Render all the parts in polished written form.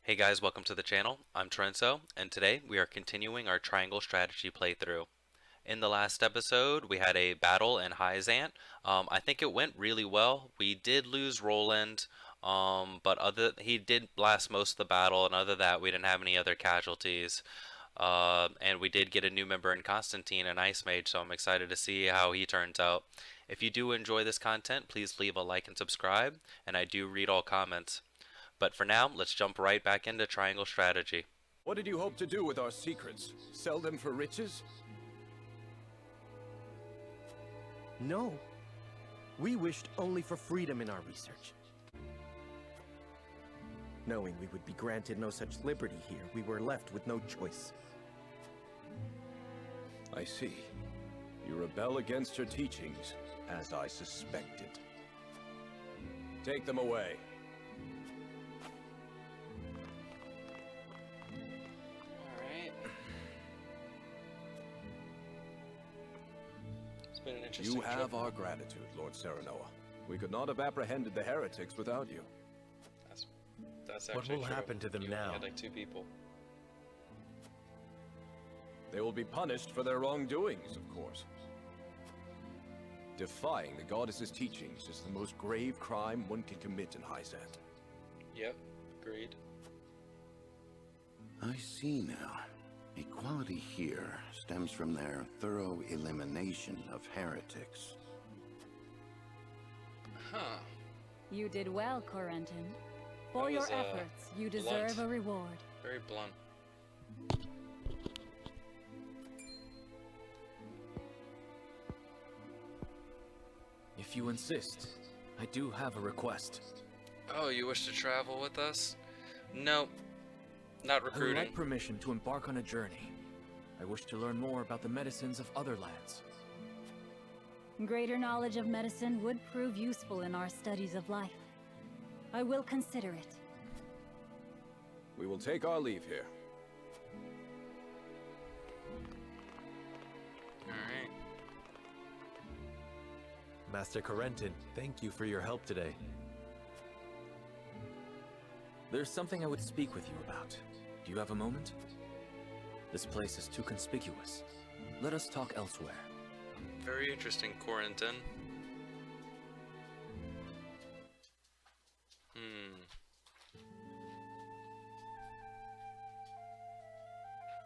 Hey guys, welcome to the channel. I'm Trenzo, and today we are continuing our triangle strategy playthrough. In the last episode, we had a battle in Hyzante. I think it went really well. We did lose Roland, but he did last most of the battle, and other than that, we didn't have any other casualties. And we did get a new member in Constantine, an Ice Mage, so I'm excited to see how he turns out. If you do enjoy this content, please leave a like and subscribe, and I do read all comments. But for now, let's jump right back into triangle strategy. What did you hope to do with our secrets? Sell them for riches? No. We wished only for freedom in our research. Knowing we would be granted no such liberty here, we were left with no choice. I see. You rebel against her teachings, as I suspected. Take them away. Alright. It's been an interesting You have trip. our gratitude, Lord Serenoa. We could not have apprehended the heretics without you. That's What actually will true. happen to them You now? had like two people. They will be punished for their wrongdoings, of course. Defying the goddess's teachings is the most grave crime one can commit in Hyzante. Yep, agreed. I see now. Equality here stems from their thorough elimination of heretics. Huh. You did well, Corentin. That For your was, efforts, you deserve blunt. a reward. Very blunt. If you insist, I do have a request. Oh, you wish to travel with us? No, not I would recruiting. like permission to embark on a journey. I wish to learn more about the medicines of other lands. Greater knowledge of medicine would prove useful in our studies of life. I will consider it. We will take our leave here. Alright. Master Corentin, thank you for your help today. There's something I would speak with you about. Do you have a moment? This place is too conspicuous. Let us talk elsewhere. Very interesting, Corentin.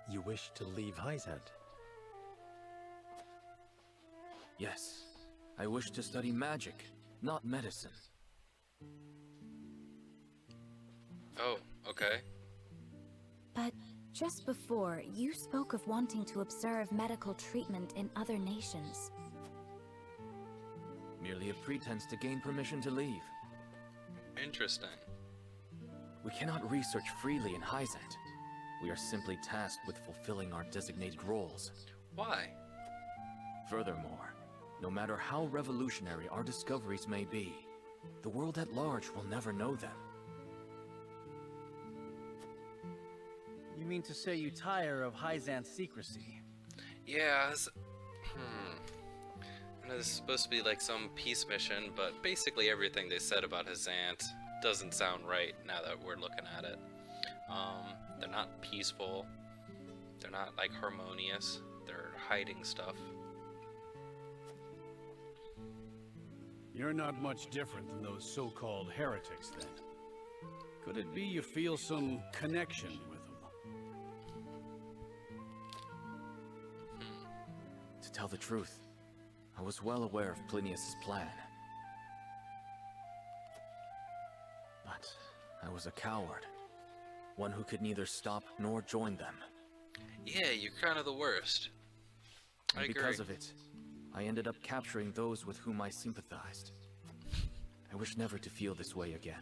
You wish to leave Hyzante? Yes, I wish to study magic, not medicine. Oh, okay. But just before, you spoke of wanting to observe medical treatment in other nations. Merely a pretense to gain permission to leave. Interesting. We cannot research freely in Hyzante. We are simply tasked with fulfilling our designated roles. Why? Furthermore, no matter how revolutionary our discoveries may be, the world at large will never know them. You mean to say you tire of Hyzante's secrecy? Yeah, I know this is supposed to be like some peace mission, but basically everything they said about Hyzante doesn't sound right now that we're looking at it. They're not peaceful. They're not like harmonious. They're hiding stuff. You're not much different than those so-called heretics, then. Could it be you feel some connection with them? To tell the truth, I was well aware of Plinius's plan. But I was a coward. One who could neither stop nor join them. Yeah, you're kind of the worst. I And agree. because of it, I ended up capturing those with whom I sympathized. I wish never to feel this way again.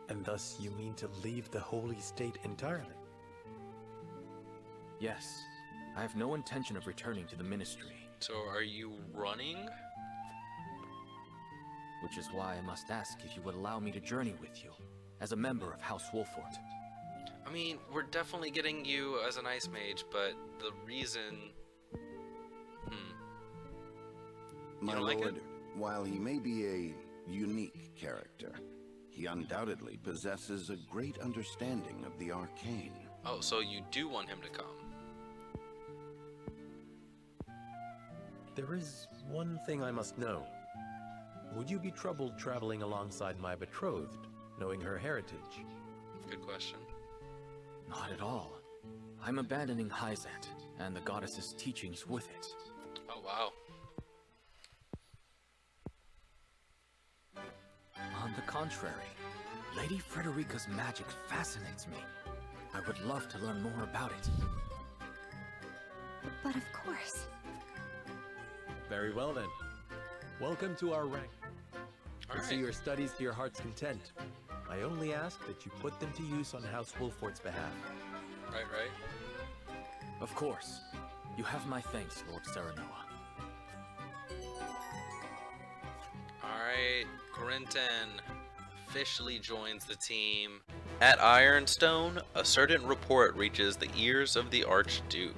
And thus you mean to leave the Holy State entirely? Yes, I have no intention of returning to the Ministry, So are you running? which is why I must ask if you would allow me to journey with you, as a member of House Wolfort. I mean, we're definitely getting you as an Ice Mage, but the reason... My don't like lord, it? while he may be a unique character, He undoubtedly possesses a great understanding of the arcane. Oh, so you do want him to come. There is one thing I must know. Would you be troubled traveling alongside my betrothed, knowing her heritage? Good question. Not at all. I'm abandoning Hyzante and the goddess's teachings with it. Oh, wow. On the contrary, Lady Frederica's magic fascinates me. I would love to learn more about it. But of course. Very well then. Welcome to our rank. All See right. your studies to your heart's content. I only ask that you put them to use on House Wolfort's behalf. Right, right. Of course. You have my thanks, Lord Serenoa. Alright, Corentin officially joins the team. At Ironstone, a certain report reaches the ears of the Archduke.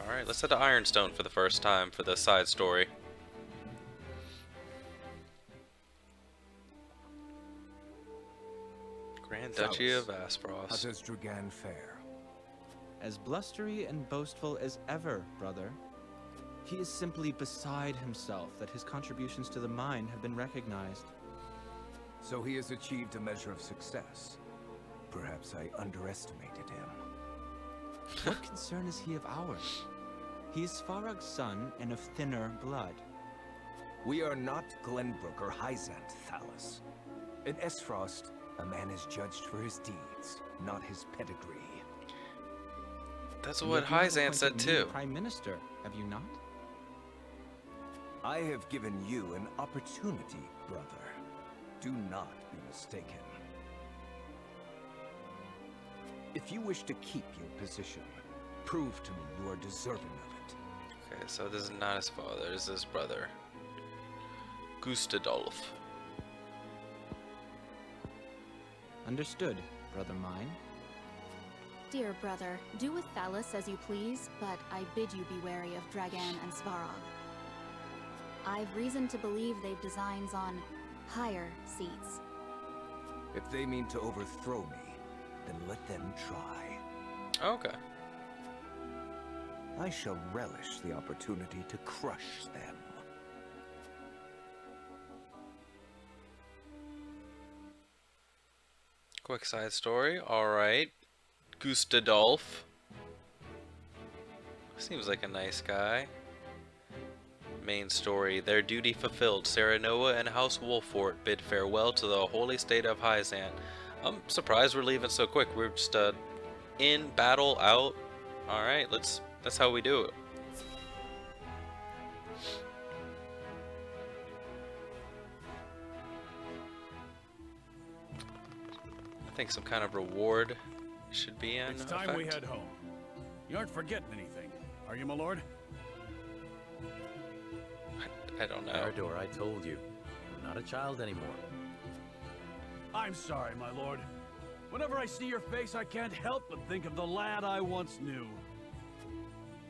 Alright, let's head to Ironstone for the first time for the side story. Grand Duchy of Aspros. How does Dragan fare? As blustery and boastful as ever, brother. He is simply beside himself that his contributions to the mine have been recognized. So he has achieved a measure of success. Perhaps I underestimated him. What concern is he of ours? He is Farag's son and of thinner blood. We are not Glenbrook or Hyzante, Thalus. In Esfrost, a man is judged for his deeds, not his pedigree. That's And what yet you have Hyzante said appointed me too. Prime Minister, have you not? I have given you an opportunity, brother. Do not be mistaken. If you wish to keep your position, prove to me you are deserving of it. Okay, so this is not his father, this is his brother. Gustadolph. Understood, brother mine. Dear brother, do with Thalus as you please, but I bid you be wary of Dragan and Svarog. I've reason to believe they've designs on higher seats. If they mean to overthrow me, then let them try. Okay. I shall relish the opportunity to crush them. Quick side story. Alright. Gustadolph. Seems like a nice guy. Main story. Their duty fulfilled. Serenoa and House Wolfort bid farewell to the holy state of Hyzante. I'm surprised we're leaving so quick. We're just in, battle, out. Alright, that's how we do it. I think some kind of reward should be in It's time we head home. You aren't forgetting anything, are you, my lord? I don't know. Arador, I told you. I'm not a child anymore. I'm sorry, my lord. Whenever I see your face, I can't help but think of the lad I once knew.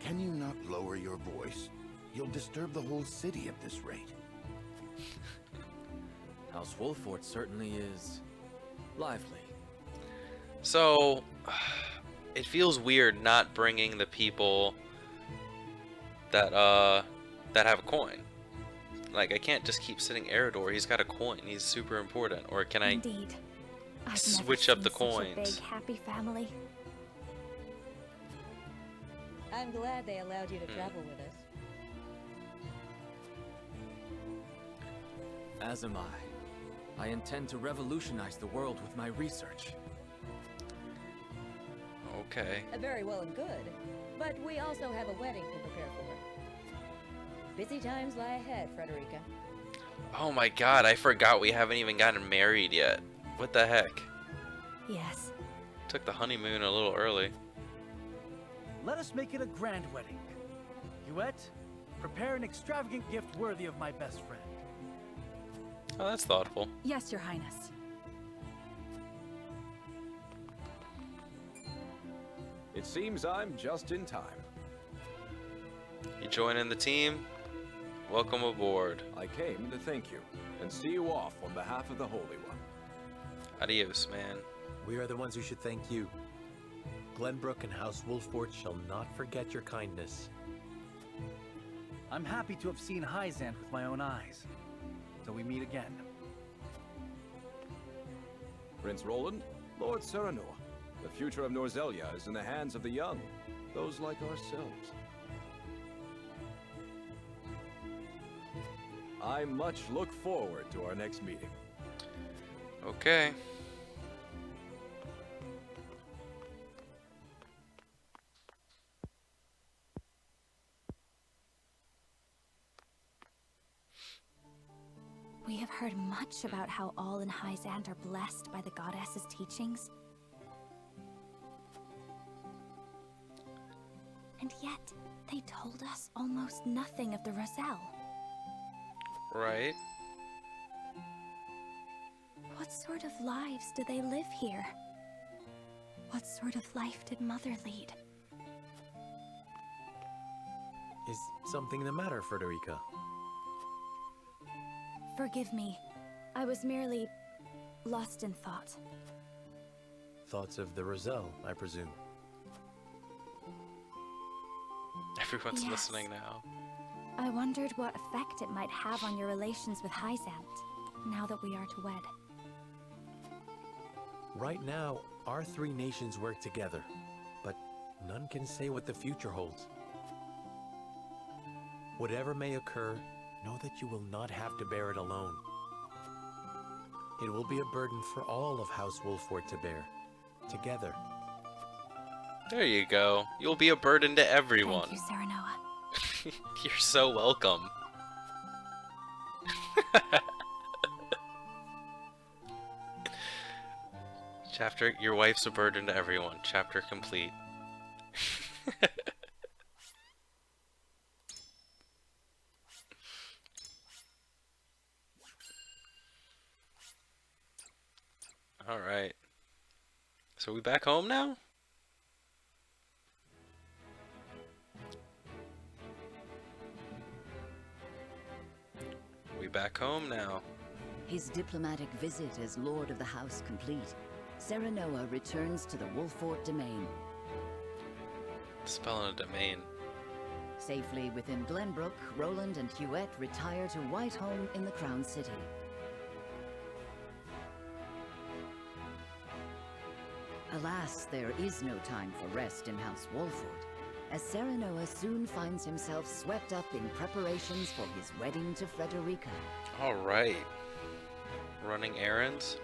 Can you not lower your voice? You'll disturb the whole city at this rate. House Wolfort certainly is lively. So, it feels weird not bringing the people that have a coin. Like, I can't just keep sitting Arador. He's got a coin. He's super important. Or can I Indeed. I've switch never up the seen such a coins? big, happy family. I'm glad they allowed you to travel with us. As am I. I intend to revolutionize the world with my research. Okay. Very well and good. But we also have a wedding to prepare for. Busy times lie ahead, Frederica. Oh my god, I forgot we haven't even gotten married yet. What the heck? Yes. Took the honeymoon a little early. Let us make it a grand wedding. Huette, prepare an extravagant gift worthy of my best friend. Oh, that's thoughtful. Yes, Your Highness. It seems I'm just in time. You joining the team? Welcome aboard. I came to thank you and see you off on behalf of the Holy One. Adios, man. We are the ones who should thank you. Glenbrook and House Wolfort shall not forget your kindness. I'm happy to have seen Hyzante with my own eyes. Till we meet again. Prince Roland, Lord Serenoa, the future of Norzelia is in the hands of the young, those like ourselves. I much look forward to our next meeting. Okay. We have heard much about how all in Hyzante are blessed by the goddess's teachings. And yet, they told us almost nothing of the Roselle. Right. What sort of lives do they live here? What sort of life did Mother lead? Is something the matter, Frederica? Forgive me. I was merely lost in thought. Thoughts of the Roselle, I presume. Everyone's Yes. listening now. I wondered what effect it might have on your relations with Hyzante, now that we are to wed. Right now, our three nations work together, but none can say what the future holds. Whatever may occur, know that you will not have to bear it alone. It will be a burden for all of House Wolfort to bear, together. There you go. You'll be a burden to everyone. Thank you, Serenoa. You're so welcome. Chapter, your wife's a burden to everyone. Chapter complete. Alright. So we back home now? We back home now. His diplomatic visit as Lord of the House complete, Serenoa returns to the Wolfort domain. Spelling a domain. Safely within Glenbrook, Roland and Huette retire to Whitehome in the Crown City. Alas, there is no time for rest in House Wolfort, as Serenoa soon finds himself swept up in preparations for his wedding to Frederica. Alright. Running errands?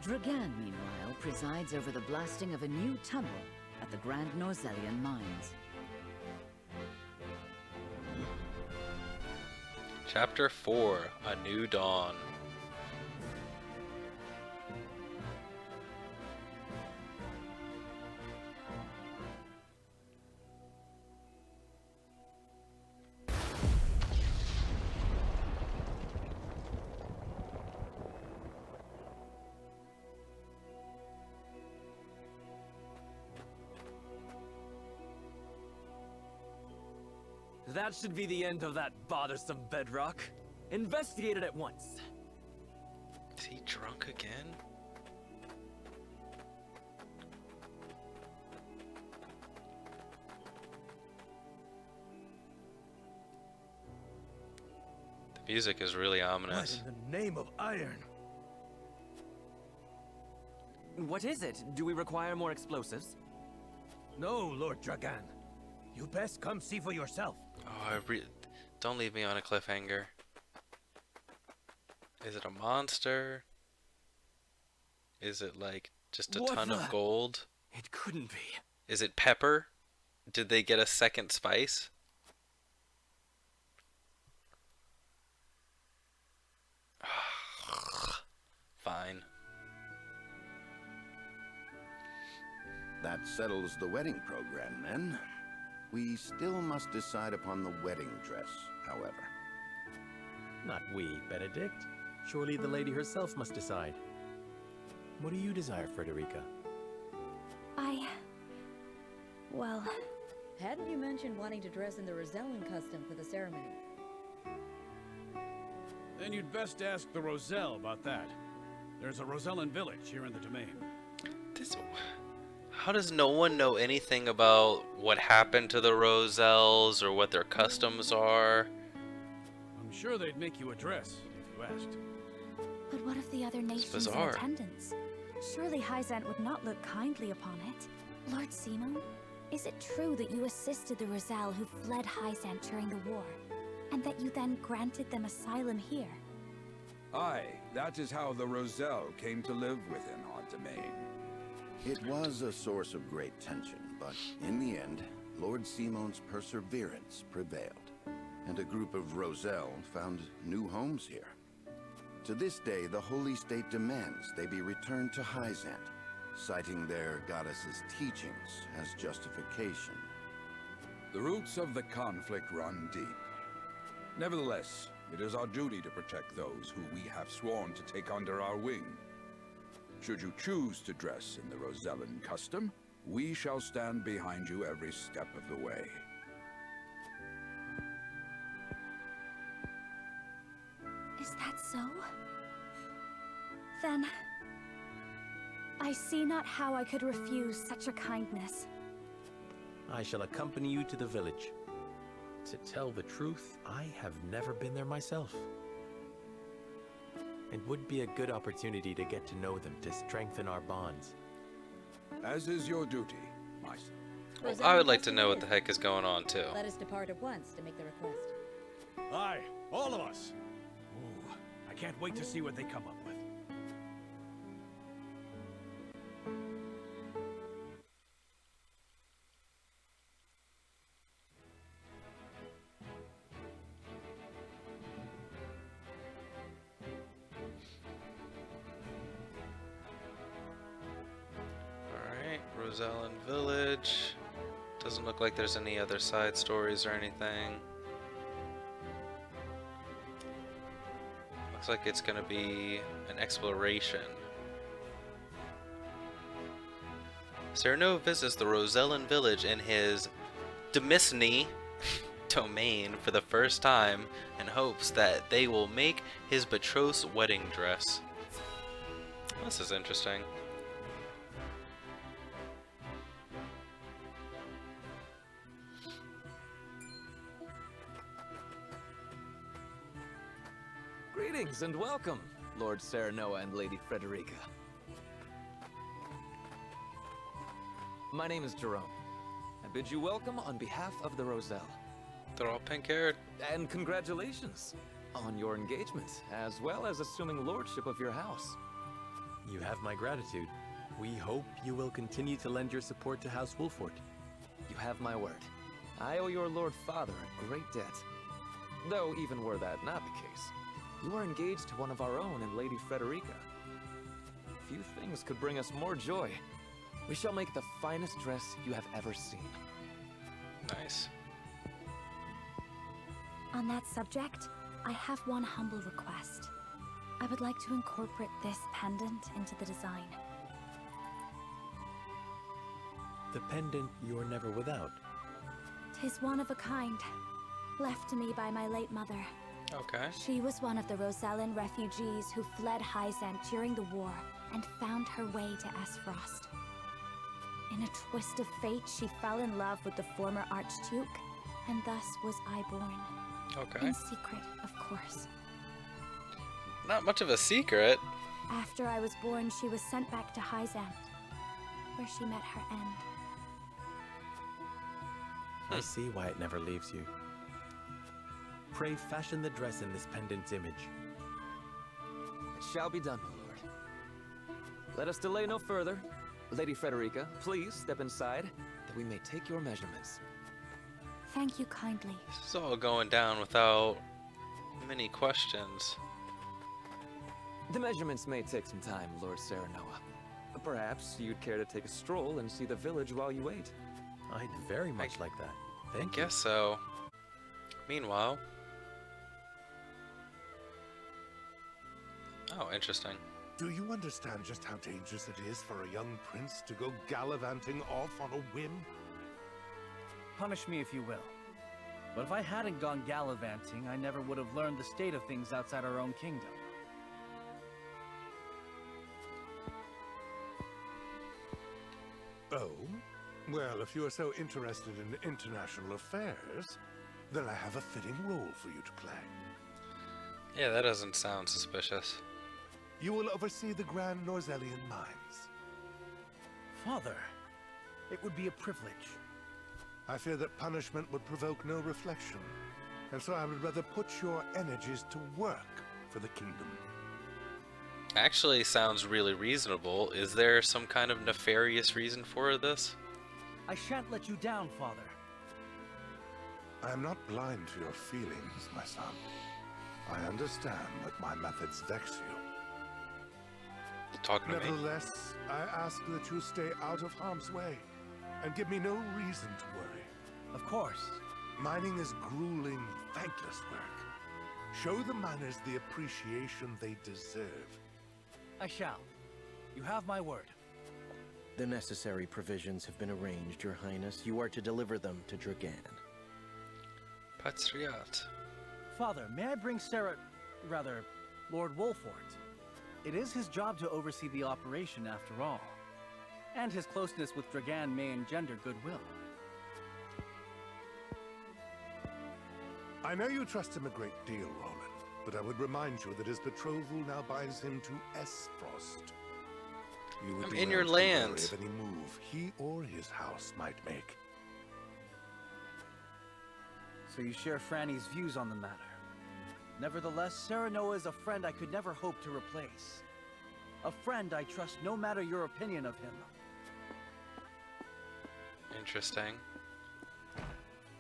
Dragan, meanwhile, presides over the blasting of a new tunnel at the Grand Norzelian mines. Chapter 4, A New Dawn. That should be the end of that bothersome bedrock. Investigate it at once. Is he drunk again? The music is really ominous. What in the name of iron? What is it? Do we require more explosives? No, Lord Dragan. You best come see for yourself. Oh, don't leave me on a cliffhanger. Is it a monster? Is it like just a ton of gold? It couldn't be. Is it pepper? Did they get a second spice? Fine. That settles the wedding program, then. We still must decide upon the wedding dress, however. Not we, Benedict. Surely the lady herself must decide. What do you desire, Frederica? Well... Hadn't you mentioned wanting to dress in the Rosellan custom for the ceremony? Then you'd best ask the Roselle about that. There's a Rosellan Village here in the domain. How does no one know anything about what happened to the Roselles or what their customs are? I'm sure they'd make you a dress if you asked. But what of the other nations in attendance? Surely Hyzante would not look kindly upon it. Lord Simon, is it true that you assisted the Roselle who fled Hyzante during the war, and that you then granted them asylum here? Aye, that is how the Roselle came to live within our domain. It was a source of great tension, but in the end, Lord Simon's perseverance prevailed, and a group of Roselle found new homes here. To this day, the Holy State demands they be returned to Hyzante, citing their goddess's teachings as justification. The roots of the conflict run deep. Nevertheless, it is our duty to protect those who we have sworn to take under our wing. Should you choose to dress in the Rosellan custom, we shall stand behind you every step of the way. Is that so? Then I see not how I could refuse such a kindness. I shall accompany you to the village. To tell the truth, I have never been there myself. It would be a good opportunity to get to know them, to strengthen our bonds. As is your duty, my son. Well, I would like to know what the heck is going on, too. Let us depart at once to make the request. Aye, all of us. Ooh, I can't wait to see what they come up with. Rosellan Village. Doesn't look like there's any other side stories or anything. Looks like it's gonna be an exploration. Cyrano visits the Rosellan Village in his Demisny domain for the first time and hopes that they will make his betrothed's wedding dress. This is interesting. Greetings and welcome, Lord Serenoa and Lady Frederica. My name is Jerome. I bid you welcome on behalf of the Roselle. They're all pink-haired. And congratulations on your engagement, as well as assuming lordship of your house. You have my gratitude. We hope you will continue to lend your support to House Wolfort. You have my word. I owe your Lord Father a great debt. Though even were that not the case, you are engaged to one of our own in Lady Frederica. Few things could bring us more joy. We shall make the finest dress you have ever seen. Nice. On that subject, I have one humble request. I would like to incorporate this pendant into the design. The pendant you're never without. 'Tis one of a kind, left to me by my late mother. Okay. She was one of the Rosellan refugees who fled Hyzante during the war and found her way to Esfrost. In a twist of fate, she fell in love with the former Archduke, and thus was I born. Okay. In secret, of course. Not much of a secret. After I was born, she was sent back to Hyzante, where she met her end. I see why it never leaves you. Pray fashion the dress in this pendant's image. It shall be done, my lord. Let us delay no further. Lady Frederica, please step inside, that we may take your measurements. Thank you kindly. This is all going down without many questions. The measurements may take some time, Lord Serenoa. Perhaps you'd care to take a stroll and see the village while you wait. I'd very much like that. Thank you. I guess so. Meanwhile... Oh, interesting. Do you understand just how dangerous it is for a young prince to go gallivanting off on a whim? Punish me if you will. But if I hadn't gone gallivanting, I never would have learned the state of things outside our own kingdom. Oh? Well, if you are so interested in international affairs, then I have a fitting role for you to play. Yeah, that doesn't sound suspicious. You will oversee the Grand Norzelian mines. Father, it would be a privilege. I fear that punishment would provoke no reflection, and so I would rather put your energies to work for the kingdom. Actually sounds really reasonable. Is there some kind of nefarious reason for this? I shan't let you down, Father. I am not blind to your feelings, my son. I understand that my methods vex you. Talking to me? Nevertheless, I ask that you stay out of harm's way, and give me no reason to worry. Of course. Mining is grueling, thankless work. Show the miners the appreciation they deserve. I shall. You have my word. The necessary provisions have been arranged, Your Highness. You are to deliver them to Dragan. Patriot. Father, may I bring Lord Wolfort? It is his job to oversee the operation after all. And his closeness with Dragan may engender goodwill. I know you trust him a great deal, Roland, but I would remind you that his betrothal now binds him to Esfrost. You would I'm do in well your to be wary land. of any move he or his house might make. So you share Franny's views on the matter. Nevertheless, Serenoa is a friend I could never hope to replace. A friend I trust no matter your opinion of him. Interesting.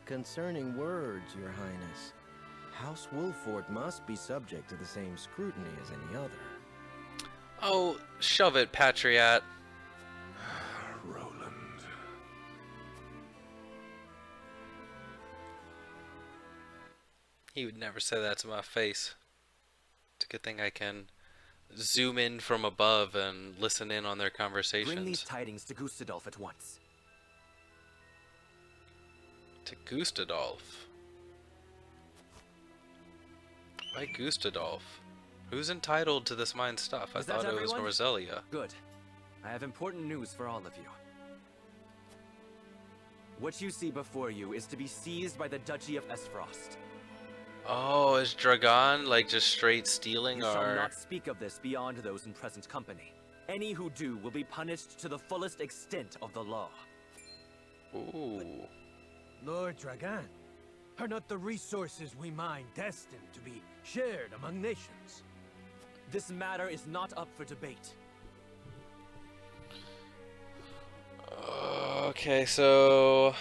Concerning words, Your Highness, House Wolfort must be subject to the same scrutiny as any other. Oh, shove it, Patriot. Roland. He would never say that to my face. It's a good thing I can zoom in from above and listen in on their conversations. Bring these tidings to Gustadolph at once. To Gustadolph? Why Gustadolph? Who's entitled to this mine stuff? I Is that thought it was everyone? Norzelia. Good. I have important news for all of you. What you see before you is to be seized by the Duchy of Esfrost. Oh, is Dragon like just straight stealing You shall our... not speak of this beyond those in present company. Any who do will be punished to the fullest extent of the law. Ooh. Lord Dragan, are not the resources we mine destined to be shared among nations? This matter is not up for debate. Okay, so...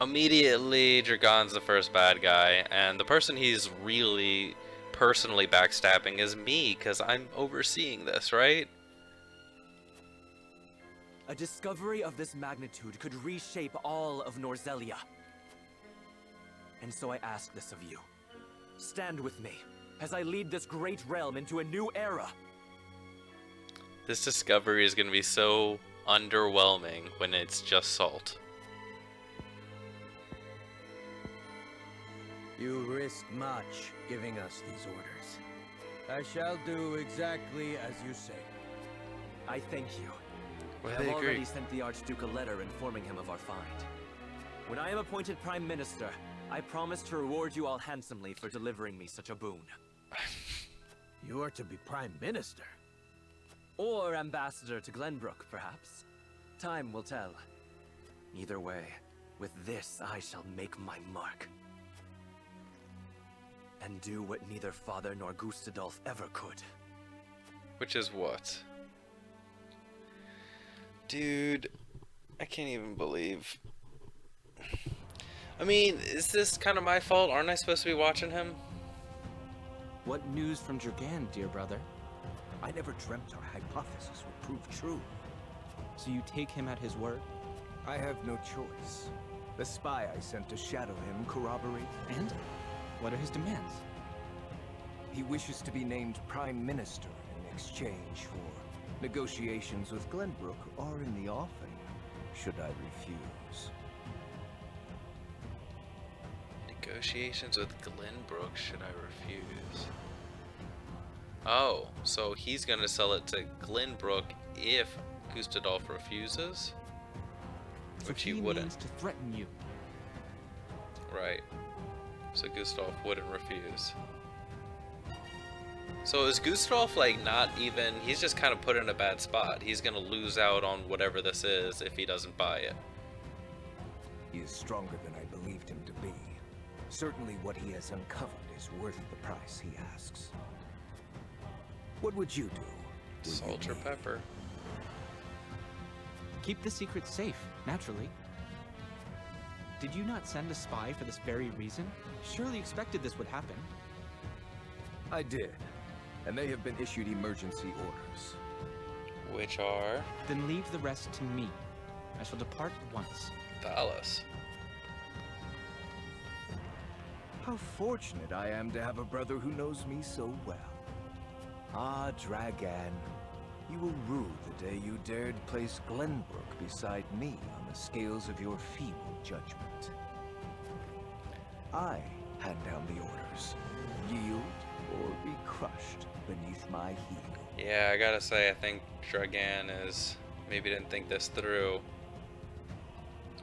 Immediately, Dragon's the first bad guy, and the person he's really personally backstabbing is me, because I'm overseeing this, right? A discovery of this magnitude could reshape all of Norzelia. And so I ask this of you. Stand with me, as I lead this great realm into a new era. This discovery is going to be so underwhelming when it's just salt. You risk much giving us these orders. I shall do exactly as you say. I thank you. Well, I have they agree. already sent the Archduke a letter informing him of our find. When I am appointed Prime Minister, I promise to reward you all handsomely for delivering me such a boon. You are to be Prime Minister. Or Ambassador to Glenbrook, perhaps. Time will tell. Either way, with this I shall make my mark. And do what neither Father nor Gustadolph ever could. Which is what? Dude, I can't even believe. I mean, is this kind of my fault? Aren't I supposed to be watching him? What news from Dragan, dear brother? I never dreamt our hypothesis would prove true. So you take him at his word? I have no choice. The spy I sent to shadow him corroborates. And? What are his demands? He wishes to be named Prime Minister in exchange for negotiations with Glenbrook are in the offing, should I refuse. Negotiations with Glenbrook, should I refuse? Oh, so he's gonna sell it to Glenbrook if Gustadolph refuses? Which he wouldn't. Means to threaten you. Right. So Gustadolph wouldn't refuse. So is Gustadolph like not even, he's just kind of put in a bad spot. He's gonna lose out on whatever this is if he doesn't buy it. He is stronger than I believed him to be. Certainly what he has uncovered is worth the price he asks. What would you do? Salt or pepper? Keep the secret safe, naturally. Did you not send a spy for this very reason? Surely expected this would happen. I did, and they have been issued emergency orders. Which are? Then leave the rest to me. I shall depart at once. Thales. How fortunate I am to have a brother who knows me so well. Ah, Dragan, you will rue the day you dared place Glenbrook beside me on the scales of your feeble judgment. I hand down the orders. Yield or be crushed beneath my heel. Yeah, I gotta say, I think Dragan is maybe didn't think this through.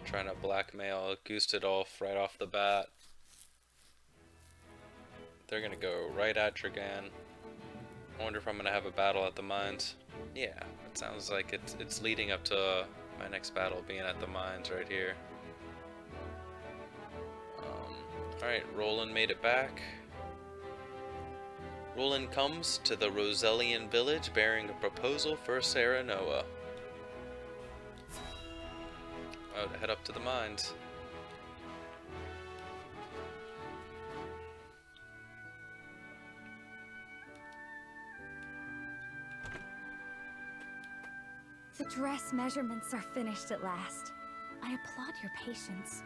Trying to blackmail Gustadolph right off the bat. They're gonna go right at Dragan. I wonder if I'm gonna have a battle at the mines. Yeah, it sounds like it's leading up to my next battle being at the mines right here. Alright, Roland made it back. Roland comes to the Rosellan Village bearing a proposal for Serenoa. Oh, to head up to the mines. The dress measurements are finished at last. I applaud your patience.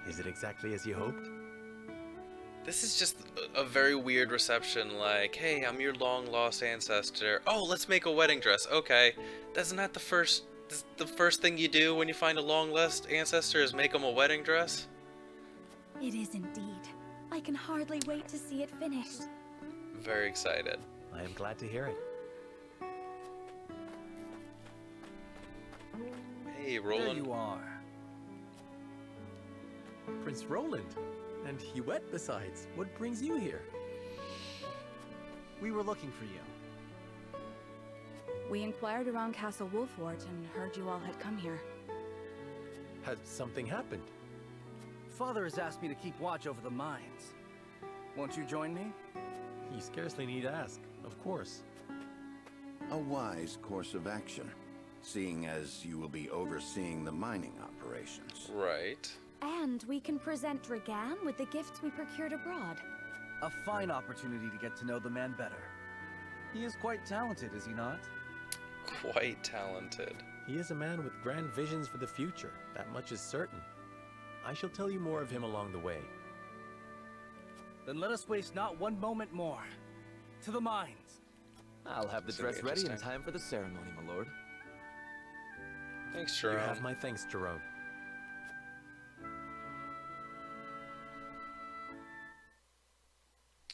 Is it exactly as you hoped? This is just a very weird reception, like, hey, I'm your long-lost ancestor. Oh, let's make a wedding dress. Okay, that's not the first thing you do when you find a long-lost ancestor is make them a wedding dress? It is indeed. I can hardly wait to see it finished. Very excited. I am glad to hear it. Hey, Roland. There you are. Prince Roland. And Huette besides. What brings you here? We were looking for you. We inquired around Castle Wolfort and heard you all had come here. Has something happened? Father has asked me to keep watch over the mines. Won't you join me? You scarcely need ask. Of course. A wise course of action, seeing as you will be overseeing the mining operations. Right. And we can present Dragan with the gifts we procured abroad. A fine opportunity to get to know the man better. He is quite talented, is he not? Quite talented. He is a man with grand visions for the future. That much is certain. I shall tell you more of him along the way. Then let us waste not one moment more. To the mines. I'll have the dress ready in time for the ceremony, my lord. Thanks, Jerome. You have my thanks, Jerome.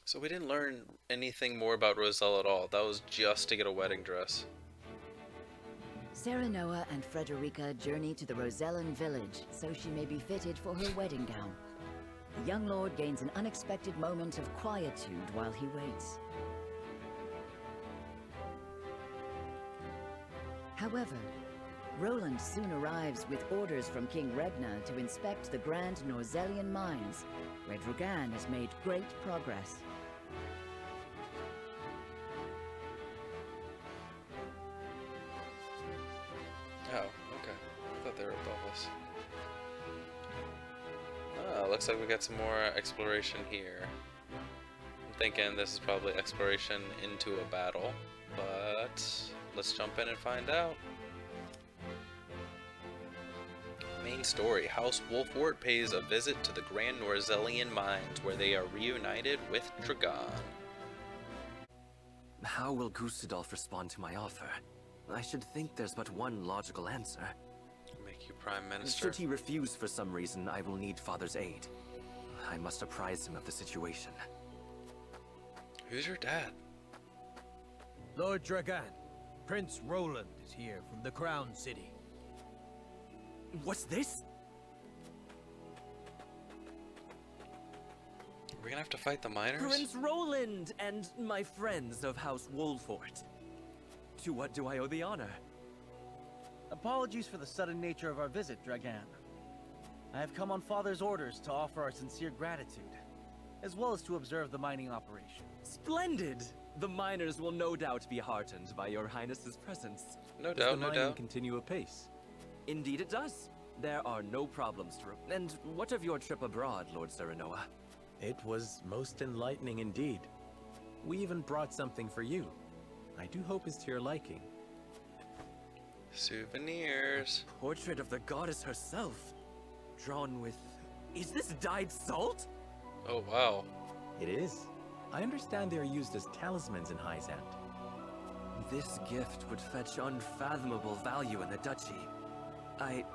So we didn't learn anything more about Roselle at all. That was just to get a wedding dress. Serenoa and Frederica journey to the Rosellan Village so she may be fitted for her wedding gown. The young lord gains an unexpected moment of quietude while he waits. However, Roland soon arrives with orders from King Regna to inspect the grand Norzelian mines, where Dragan has made great progress. Oh, okay. I thought they were above us. Oh, looks like we got some more exploration here. I'm thinking this is probably exploration into a battle, but let's jump in and find out. Main story. House Wolfort pays a visit to the Grand Norzelian mines where they are reunited with Dragan. How will Gustadolph respond to my offer? I should think there's but one logical answer. Make you Prime Minister. Should he refuse for some reason, I will need Father's aid. I must apprise him of the situation. Who's your dad? Lord Dragan, Prince Roland is here from the Crown City. What's this? We're gonna have to fight the miners? Prince Roland and my friends of House Wolfort. To what do I owe the honor? Apologies for the sudden nature of our visit, Dragan. I have come on Father's orders to offer our sincere gratitude, as well as to observe the mining operation. Splendid! The miners will no doubt be heartened by your highness's presence. No Does doubt, the no mining doubt. continue apace? Indeed it does. There are no problems to And what of your trip abroad, Lord Serenoa? It was most enlightening indeed. We even brought something for you. I do hope it's to your liking. Souvenirs. A portrait of the goddess herself, drawn with... Is this dyed salt? Oh, wow. It is. I understand they are used as talismans in Hyzante. This gift would fetch unfathomable value in the duchy. I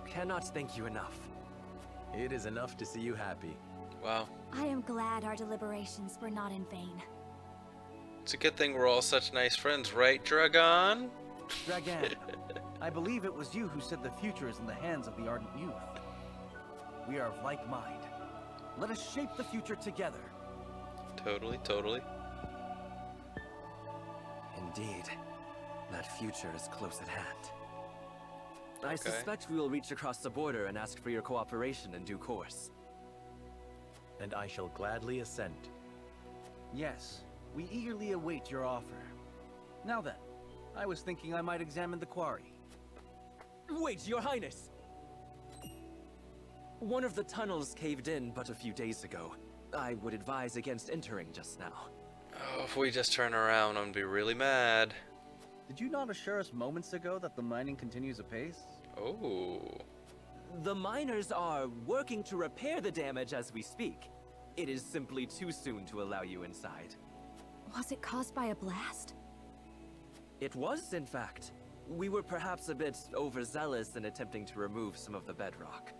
cannot thank you enough. It is enough to see you happy. Wow. I am glad our deliberations were not in vain. It's a good thing we're all such nice friends, right, Dragon? Dragan, I believe it was you who said the future is in the hands of the ardent youth. We are of like mind. Let us shape the future together. Totally, totally. Indeed. That future is close at hand. I suspect we will reach across the border and ask for your cooperation in due course. And I shall gladly assent. Yes, we eagerly await your offer. Now then, I was thinking I might examine the quarry. Wait, your highness! One of the tunnels caved in but a few days ago. I would advise against entering just now. Oh, if we just turn around, I'm gonna be really mad. Did you not assure us moments ago that the mining continues apace? Oh. The miners are working to repair the damage as we speak. It is simply too soon to allow you inside. Was it caused by a blast? It was, in fact. We were perhaps a bit overzealous in attempting to remove some of the bedrock.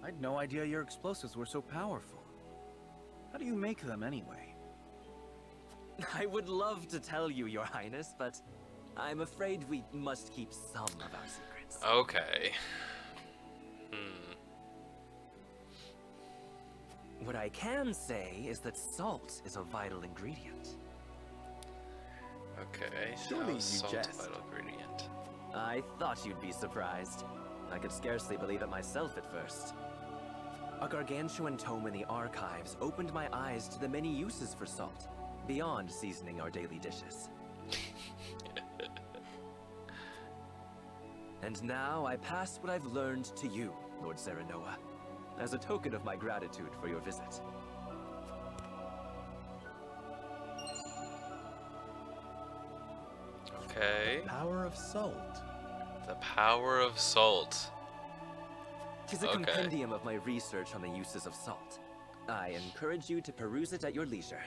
I'd no idea your explosives were so powerful. How do you make them anyway? I would love to tell you, your highness, but I'm afraid we must keep some of our secrets. Okay. What I can say is that salt is a vital ingredient. Okay, Surely you salt jest. vital ingredient. I thought you'd be surprised. I could scarcely believe it myself at first. A gargantuan tome in the archives opened my eyes to the many uses for salt, beyond seasoning our daily dishes. And now I pass what I've learned to you, Lord Serenoa, as a token of my gratitude for your visit. Okay. Power of salt. The power of salt. 'Tis a compendium of my research on the uses of salt. I encourage you to peruse it at your leisure.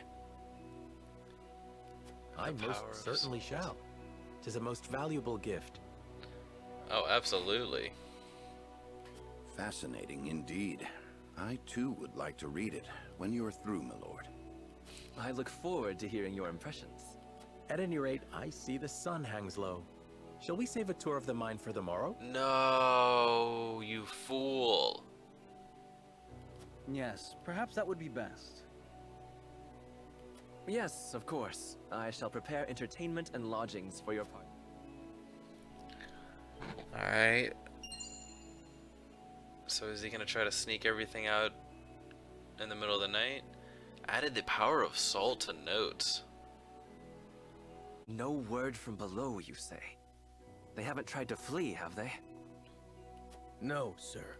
I most certainly shall. 'Tis a most valuable gift. Oh, absolutely. Fascinating indeed. I too would like to read it when you are through, my lord. I look forward to hearing your impressions. At any rate, I see the sun hangs low. Shall we save a tour of the mine for the morrow? No, you fool. Yes, perhaps that would be best. Yes, of course. I shall prepare entertainment and lodgings for your party. Alright. So is he gonna try to sneak everything out in the middle of the night? Added the power of salt to notes. No word from below, you say? They haven't tried to flee, have they? No, sir.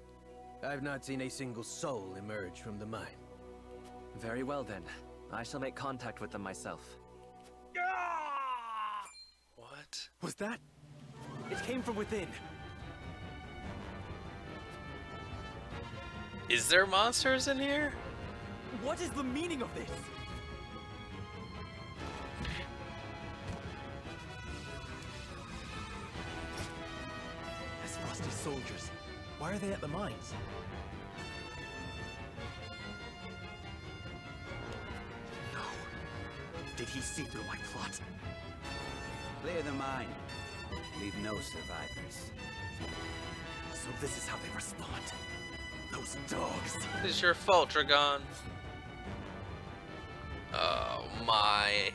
I've not seen a single soul emerge from the mine. Very well then. I shall make contact with them myself. What? Was that? It came from within. Is there monsters in here? What is the meaning of this? As Frosty soldiers. Why are they at the mines? did he see through my plot? Clear the mine. Leave no survivors. So this is how they respond. Those dogs. This is your fault, Dragon. Oh my.